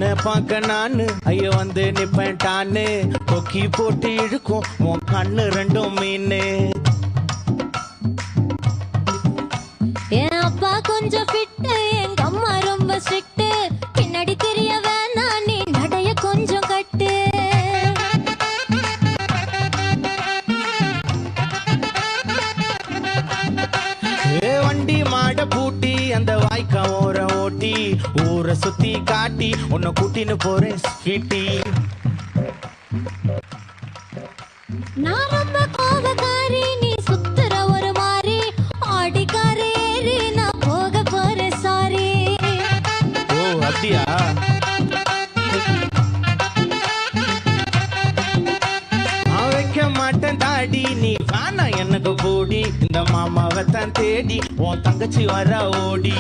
உன்னை பார்க்க நானு ஐயோ வந்து நிப்பேன்டான்னு கொக்கி போட்டு இழுக்கும் உன் கண்ணு ரெண்டும் மீனு. என் அப்பா கொஞ்சம் ஃபிட்டு, எங்க அம்மா ரொம்ப ஸ்ட்ரிக்ட். பின்னாடி தெரிய வேணாம், நீ நடைய கொஞ்சம் கட்டு. வண்டி மாட பூட்டி அந்த வாய்க்கா ஓர ஓட்டி ஊரை சுத்தி காட்டி உன்னை கூட்டின்னு போறேன் ஸ்வீட்டி. நான் ரொம்ப கோபக்காரி, நீ சுத்துற ஒரு மாதிரி. ஆடிக்கார ஏறி நான் போக போறேன் சாரி. ஓ அப்படியா? நான் வைக்க மாட்டேன் தாடி, நீ வேணா எனக்கு போடி. இந்த மாமாவை தான் தேடி உன் தங்கச்சி வர ஓடி.